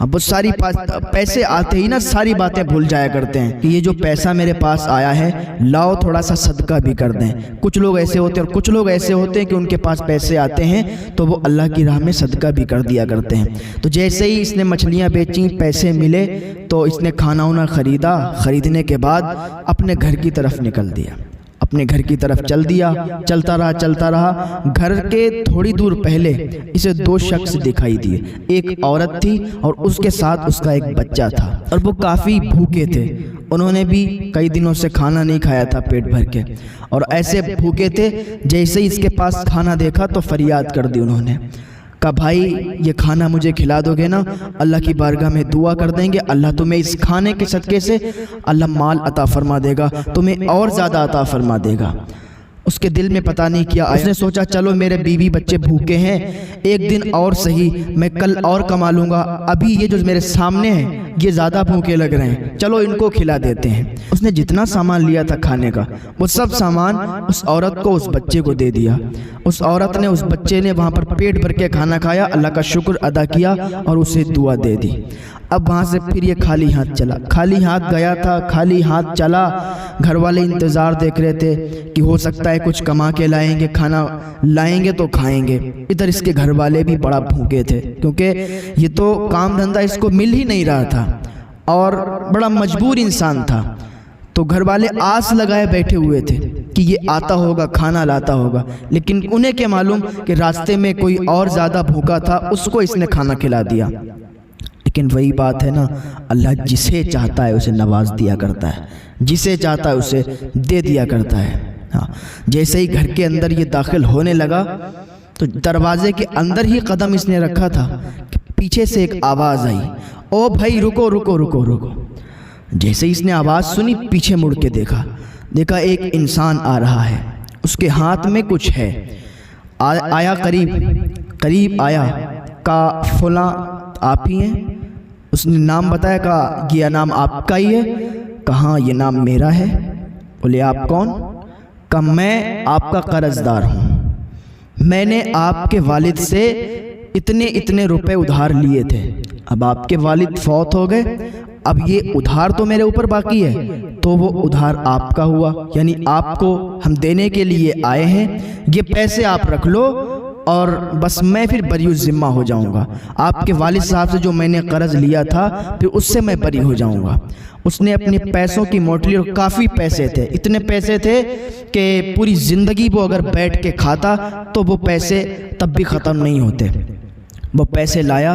اب وہ ساری پیسے آتے ہی نا ساری باتیں بھول جایا کرتے ہیں کہ یہ جو پیسہ میرے پاس آیا ہے لاؤ تھوڑا سا صدقہ بھی کر دیں۔ کچھ لوگ ایسے ہوتے ہیں اور کچھ لوگ ایسے ہوتے ہیں کہ ان کے پاس پیسے آتے ہیں تو وہ اللہ کی راہ میں صدقہ بھی کر دیا کرتے ہیں۔ تو جیسے ہی اس نے مچھلیاں بیچیں، پیسے ملے تو اس نے کھانا وانا خریدا، خریدنے کے بعد اپنے گھر کی طرف نکل دیا، اپنے گھر کی طرف چل دیا، چلتا رہا۔ گھر کے تھوڑی دور پہلے اسے دو شخص دکھائی دیے، ایک عورت تھی اور اس کے ساتھ اس کا ایک بچہ تھا، اور وہ کافی بھوکے تھے، انہوں نے بھی کئی دنوں سے کھانا نہیں کھایا تھا پیٹ بھر کے، اور ایسے بھوکے تھے۔ جیسے ہی اس کے پاس کھانا دیکھا تو فریاد کر دی انہوں نے، کہا بھائی یہ کھانا مجھے کھلا دو گے نا؟ اللہ کی بارگاہ میں دعا کر دیں گے، اللہ تمہیں اس کھانے کے صدقے سے اللہ مال عطا فرما دے گا، تمہیں اور زیادہ عطا فرما دے گا۔ اس کے دل میں پتہ نہیں کیا آیا، اس نے سوچا چلو میرے بیوی بچے بھوکے ہیں، ایک دن اور صحیح، میں کل اور کما لوں گا، ابھی یہ جو میرے سامنے ہیں یہ زیادہ بھوکے لگ رہے ہیں، چلو ان کو کھلا دیتے ہیں۔ اس نے جتنا سامان لیا تھا کھانے کا وہ سب سامان اس عورت کو، اس بچے کو دے دیا۔ اس عورت نے، اس بچے نے وہاں پر پیٹ بھر کے کھانا کھایا، اللہ کا شکر ادا کیا اور اسے دعا دے دی۔ اب وہاں سے پھر یہ خالی ہاتھ چلا، خالی ہاتھ گیا تھا، خالی ہاتھ چلا۔ گھر والے انتظار دیکھ رہے تھے کہ ہو سکتا ہے کچھ کما کے لائیں گے، کھانا لائیں گے تو کھائیں گے۔ ادھر اس کے گھر والے بھی بڑا بھوکے تھے کیونکہ یہ تو کام دھندہ اس کو مل ہی نہیں رہا تھا اور بڑا مجبور انسان تھا، تو گھر والے آس لگائے بیٹھے ہوئے تھے کہ یہ آتا ہوگا، کھانا لاتا ہوگا، لیکن انہیں کیا معلوم کہ راستے میں کوئی اور زیادہ بھوکا تھا، اس کو اس نے کھانا کھلا دیا۔ لیکن وہی بات ہے نا، اللہ جسے چاہتا ہے اسے نواز دیا کرتا ہے، جسے چاہتا ہے اسے دے دیا کرتا ہے۔ جیسے ہی گھر کے اندر یہ داخل ہونے لگا تو دروازے کے اندر ہی قدم اس نے رکھا تھا کہ پیچھے سے ایک آواز آئی، او بھائی رکو رکو رکو رکو۔ جیسے ہی اس نے آواز سنی پیچھے مڑ کے دیکھا ایک انسان آ رہا ہے، اس کے ہاتھ میں کچھ ہے۔ آیا قریب آیا، کہا فلاں آپ ہی ہیں؟ اس نے نام بتایا، کہا یہ نام آپ کا ہی ہے؟ کہاں یہ نام میرا ہے۔ بولے آپ کون؟ کہا میں آپ کا قرض دار ہوں، میں نے آپ کے والد سے اتنے روپے ادھار لیے تھے، اب آپ کے والد فوت ہو گئے، اب یہ ادھار تو میرے اوپر باقی ہے، تو وہ ادھار آپ کا ہوا، یعنی آپ کو ہم دینے کے لیے آئے ہیں، یہ پیسے آپ رکھ لو اور بس میں پھر بری الذمہ ہو جاؤں گا، آپ کے والد صاحب سے جو میں نے قرض لیا تھا پھر اس سے میں بری ہو جاؤں گا۔ اس نے اپنے پیسوں کی موٹلی، اور کافی پیسے تھے، اتنے پیسے تھے کہ پوری زندگی وہ اگر بیٹھ کے کھاتا تو وہ پیسے تب بھی ختم نہیں ہوتے۔ وہ پیسے لایا،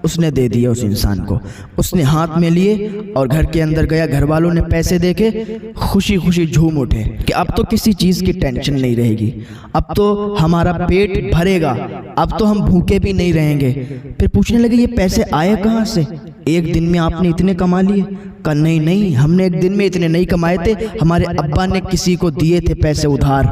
اس نے دے دیا اس انسان کو، اس نے ہاتھ میں لیے اور گھر کے اندر گیا۔ گھر والوں نے پیسے دیکھے، خوشی خوشی جھوم اٹھے کہ اب تو کسی چیز کی ٹینشن نہیں رہے گی، اب تو ہمارا پیٹ بھرے گا، اب تو ہم بھوکے بھی نہیں رہیں گے۔ پھر پوچھنے لگے یہ پیسے آئے کہاں سے؟ ایک دن میں آپ نے اتنے کما لیے؟ کہا نہیں، ہم نے ایک دن میں اتنے نہیں کمائے تھے، ہمارے ابا نے کسی کو دیے تھے پیسے ادھار،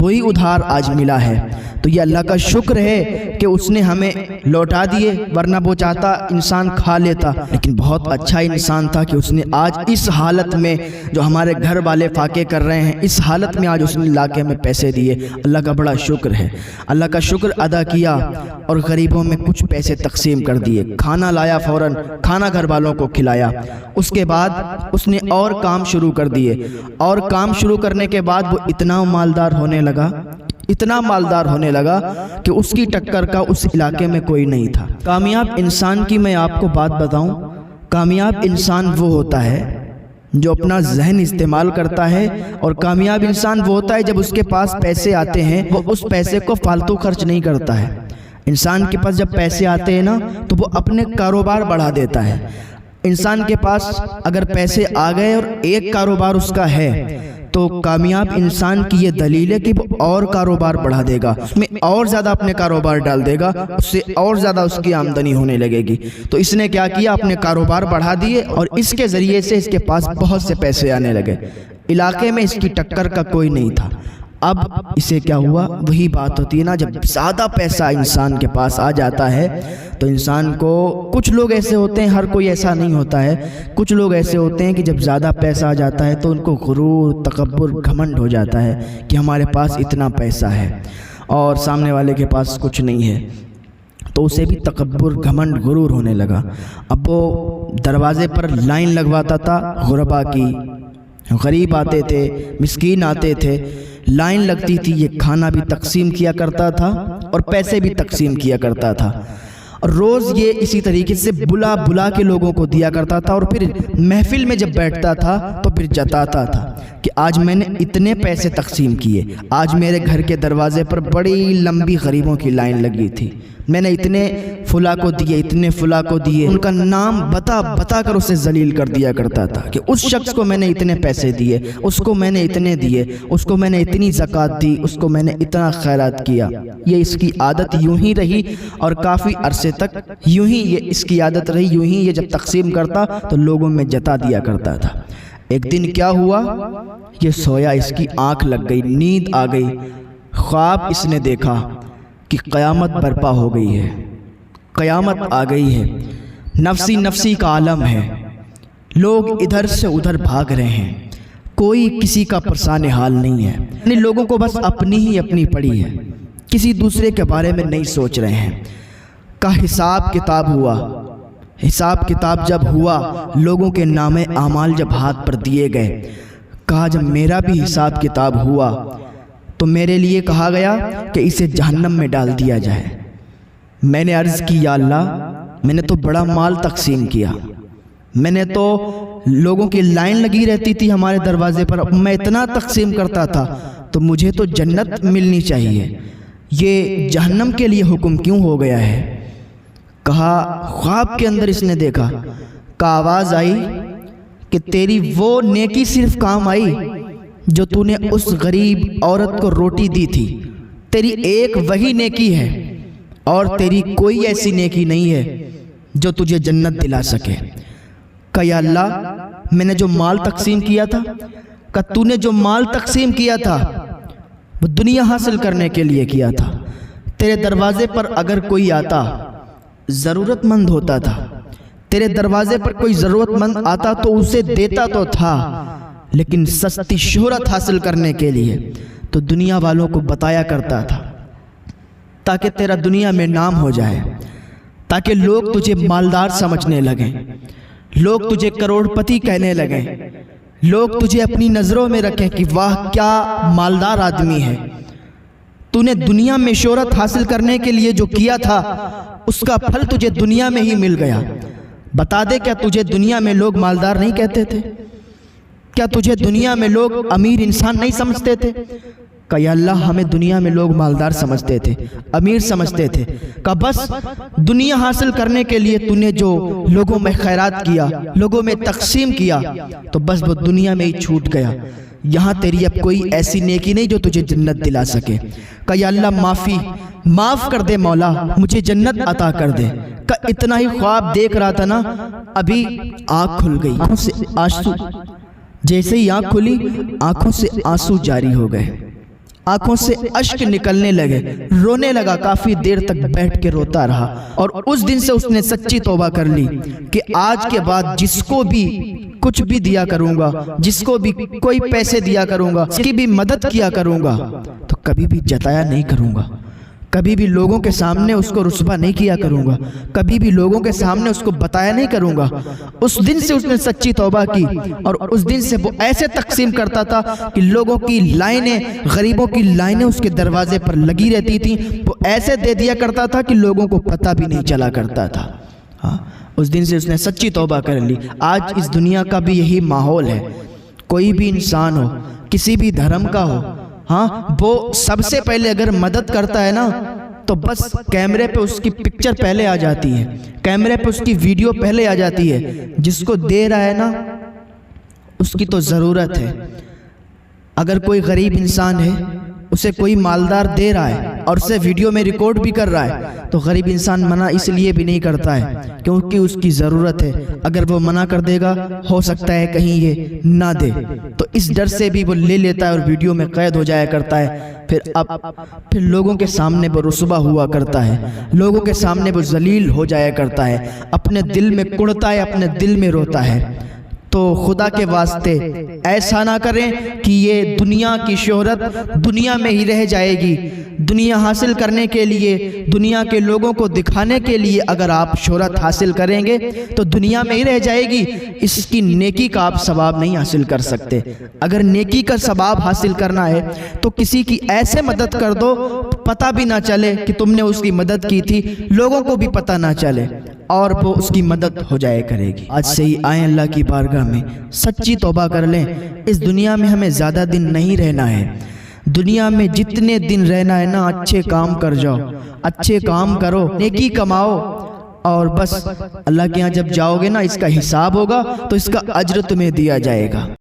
وہی ادھار آج ملا ہے۔ تو یہ اللہ کا شکر ہے کہ اس نے ہمیں لوٹا دیے، ورنہ وہ چاہتا انسان کھا لیتا۔ لیکن بہت اچھا انسان تھا کہ اس نے آج اس حالت میں جو ہمارے گھر والے فاقے کر رہے ہیں، اس حالت میں آج اس نے لا کے ہمیں پیسے دیے۔ اللہ کا بڑا شکر ہے، اللہ کا شکر ادا کیا اور غریبوں میں کچھ پیسے تقسیم کر دیے، کھانا لایا، فوراً کھانا گھر والوں کو کھلایا۔ اس کے بعد اس نے اور کام شروع کر دیے، اور کام شروع کرنے کے بعد وہ اتنا مالدار ہونے لگا کہ اس کی ٹکر کا اس علاقے میں کوئی نہیں تھا۔ کامیاب انسان کی میں آپ کو بات بتاؤں، کامیاب انسان وہ ہوتا ہے جو اپنا ذہن استعمال کرتا ہے، اور کامیاب انسان وہ ہوتا ہے جب اس کے پاس پیسے آتے ہیں وہ اس پیسے کو فالتو خرچ نہیں کرتا ہے۔ انسان کے پاس جب پیسے آتے ہیں نا تو وہ اپنے کاروبار بڑھا دیتا ہے۔ انسان کے پاس اگر پیسے آ گئے اور ایک کاروبار اس کا ہے تو کامیاب انسان کی یہ دلیل ہے کہ وہ اور کاروبار بڑھا دے گا، اس میں اور زیادہ اپنے کاروبار ڈال دے گا، اس سے اور زیادہ اس کی آمدنی ہونے لگے گی۔ تو اس نے کیا کیا، اپنے کاروبار بڑھا دیے اور اس کے ذریعے سے اس کے پاس بہت سے پیسے آنے لگے۔ علاقے میں اس کی ٹکر کا کوئی نہیں تھا۔ اب اسے کیا ہوا، وہی بات ہوتی ہے نا، جب زیادہ پیسہ انسان کے پاس آ جاتا ہے تو انسان کو، کچھ لوگ ایسے ہوتے ہیں، ہر کوئی ایسا نہیں ہوتا ہے، کچھ لوگ ایسے ہوتے ہیں کہ جب زیادہ پیسہ آ جاتا ہے تو ان کو غرور، تکبر، گھمنڈ ہو جاتا ہے کہ ہمارے پاس اتنا پیسہ ہے اور سامنے والے کے پاس کچھ نہیں ہے۔ تو اسے بھی تکبر، گھمنڈ، غرور ہونے لگا۔ اب وہ دروازے پر لائن لگواتا تھا غربا کی، غریب آتے تھے، مسکین آتے تھے، لائن لگتی تھی، یہ کھانا بھی تقسیم کیا کرتا تھا اور پیسے بھی تقسیم کیا کرتا تھا، اور روز یہ اسی طریقے سے بلا بلا کے لوگوں کو دیا کرتا تھا، اور پھر محفل میں جب بیٹھتا تھا تو پھر جتاتا تھا کہ آج میں نے اتنے پیسے تقسیم کیے، آج میرے گھر کے دروازے پر بڑی لمبی غریبوں کی لائن لگی تھی، میں نے اتنے فلاں کو دیے، اتنے فلاں کو دیے، ان کا نام بتا بتا کر اسے ذلیل کر دیا کرتا تھا کہ اس شخص کو میں نے اتنے پیسے دیے، اس کو میں نے اتنے دیے، اس کو میں نے اتنی زکوٰۃ دی، اس کو میں نے اتنا خیرات کیا۔ یہ اس کی عادت یوں ہی رہی اور کافی عرصے تک یوں ہی یہ اس کی عادت رہی، یوں ہی یہ جب تقسیم کرتا تو لوگوں میں جتا دیا کرتا تھا۔ ایک دن کیا ہوا، یہ سویا، اس کی آنکھ لگ گئی، نیند آ گئی، خواب اس نے دیکھا کہ قیامت برپا ہو گئی ہے، قیامت آ گئی ہے، نفسی نفسی کا عالم ہے، لوگ ادھر سے ادھر بھاگ رہے ہیں، کوئی کسی کا پرسان حال نہیں ہے، یعنی لوگوں کو بس اپنی ہی اپنی پڑی ہے، کسی دوسرے کے بارے میں نہیں سوچ رہے ہیں۔ کا حساب کتاب ہوا، حساب کتاب جب ہوا، لوگوں کے نام اعمال جب ہاتھ پر دیے گئے، کہا جب میرا بھی حساب کتاب ہوا تو میرے لیے کہا گیا کہ اسے جہنم میں ڈال دیا جائے۔ میں نے عرض کی یا اللہ، میں نے تو بڑا مال تقسیم کیا، میں نے تو لوگوں کی لائن لگی رہتی تھی ہمارے دروازے پر، میں اتنا تقسیم کرتا تھا تو مجھے تو جنت ملنی چاہیے، یہ جہنم کے لیے حکم کیوں ہو گیا ہے؟ کہا خواب کے اندر اس نے دیکھا کہ آواز آئی کہ تیری وہ نیکی صرف کام آئی جو تو نے اس غریب عورت کو روٹی دی تھی، تیری ایک وہی نیکی ہے اور تیری کوئی ایسی نیکی نہیں ہے جو تجھے جنت دلا سکے۔ کہ یا اللہ، میں نے جو مال تقسیم کیا تھا، کہ تو نے جو مال تقسیم کیا تھا وہ دنیا حاصل کرنے کے لیے کیا تھا، تیرے دروازے پر اگر کوئی آتا، ضرورت مند ہوتا تھا، تیرے دروازے پر کوئی ضرورت مند آتا تو اسے دیتا تو تھا، لیکن سستی شہرت حاصل کرنے کے لیے تو دنیا والوں کو بتایا کرتا تھا، تاکہ تیرا دنیا میں نام ہو جائے، تاکہ لوگ تجھے مالدار سمجھنے لگیں، لوگ تجھے کروڑ پتی کہنے لگیں، لوگ تجھے اپنی نظروں میں رکھیں کہ واہ کیا مالدار آدمی ہے۔ تو نے دنیا میں شہرت حاصل کرنے کے لیے جو کیا تھا اس کا پھل تجھے دنیا میں ہی مل گیا۔ بتا دے، کیا تجھے دنیا میں لوگ مالدار نہیں کہتے تھے؟ کیا تجھے دنیا میں لوگ امیر انسان نہیں سمجھتے تھے؟ کہ یا اللہ، ہمیں دنیا میں لوگ مالدار سمجھتے تھے، امیر سمجھتے تھے، کہ بس دنیا حاصل کرنے کے لیے تو نے جو لوگوں میں خیرات کیا، لوگوں میں تقسیم کیا، تو بس وہ دنیا میں ہی چھوٹ گیا، یہاں تیری اب کوئی ایسی نیکی نہیں جو تجھے جنت دلا سکے۔ کہ یا اللہ، معاف کر دے مولا، مجھے جنت عطا کر دے۔ کہ اتنا ہی خواب دیکھ رہا تھا نا، ابھی آنکھ کھل گئی، آنکھوں سے آنسو، جیسے ہی آنکھ کھلی آنکھوں سے آنسو جاری ہو گئے، آنکھوں سے اشک نکلنے لگے، رونے لگا، کافی دیر تک بیٹھ کے روتا رہا، اور اس دن سے اس نے سچی توبہ کر لی کہ آج کے بعد جس کو بھی کچھ بھی دیا کروں گا، جس کو بھی کوئی پیسے دیا کروں گا، اس کی بھی مدد کیا کروں گا، تو کبھی بھی جتایا نہیں کروں گا، کبھی بھی لوگوں کے سامنے اس کو رسوا نہیں کیا کروں گا، کبھی بھی لوگوں کے سامنے اس کو بتایا نہیں کروں گا۔ اس دن سے اس نے سچی توبہ کی، اور اس دن سے وہ ایسے تقسیم کرتا تھا کہ لوگوں کی لائنیں، غریبوں کی لائنیں اس کے دروازے پر لگی رہتی تھیں، وہ ایسے دے دیا کرتا تھا کہ لوگوں کو پتہ بھی نہیں چلا کرتا تھا۔ اس دن سے اس نے سچی توبہ کر لی۔ آج اس دنیا کا بھی یہی ماحول ہے، کوئی بھی انسان ہو، کسی بھی دھرم کا ہو، وہ سب سے پہلے اگر مدد کرتا ہے نا تو بس کیمرے پہ اس کی پکچر پہلے آ جاتی ہے، کیمرے پہ اس کی ویڈیو پہلے آ جاتی ہے۔ جس کو دے رہا ہے نا اس کی تو ضرورت ہے۔ اگر کوئی غریب انسان ہے، اسے کوئی مالدار دے رہا ہے اور اسے ویڈیو میں ریکارڈ بھی کر رہا ہے، تو غریب انسان منع اس لیے بھی نہیں کرتا ہے کیونکہ اس کی ضرورت ہے۔ اگر وہ منع کر دے گا ہو سکتا ہے کہیں یہ نہ دے، تو اس ڈر سے بھی وہ لے لیتا ہے اور ویڈیو میں قید ہو جایا کرتا ہے۔ پھر لوگوں کے سامنے وہ رسوا ہوا کرتا ہے، لوگوں کے سامنے وہ ذلیل ہو جایا کرتا ہے، اپنے دل میں کڑتا ہے، اپنے دل میں روتا ہے۔ تو خدا کے واسطے ایسا نہ کریں کہ یہ دنیا کی شہرت دنیا میں ہی رہ جائے گی، دنیا حاصل کرنے کے لیے، دنیا کے لوگوں کو دکھانے کے لیے اگر آپ شہرت حاصل کریں گے تو دنیا میں ہی رہ جائے گی، اس کی نیکی کا آپ ثواب نہیں حاصل کر سکتے۔ اگر نیکی کا ثواب حاصل کرنا ہے تو کسی کی ایسے مدد کر دو پتہ بھی نہ چلے کہ تم نے اس کی مدد کی تھی، لوگوں کو بھی پتہ نہ چلے، اور وہ اس کی مدد ہو جائے کرے گی۔ آج سے ہی آئیں اللہ کی بارگاہ میں، سچی توبہ کر لیں۔ اس دنیا میں ہمیں زیادہ دن نہیں رہنا ہے، دنیا میں جتنے دن رہنا ہے نا اچھے کام کر جاؤ، اچھے کام کرو، نیکی کماؤ، اور بس اللہ کے ہاں جب جاؤ گے نا اس کا حساب ہوگا تو اس کا اجر تمہیں دیا جائے گا۔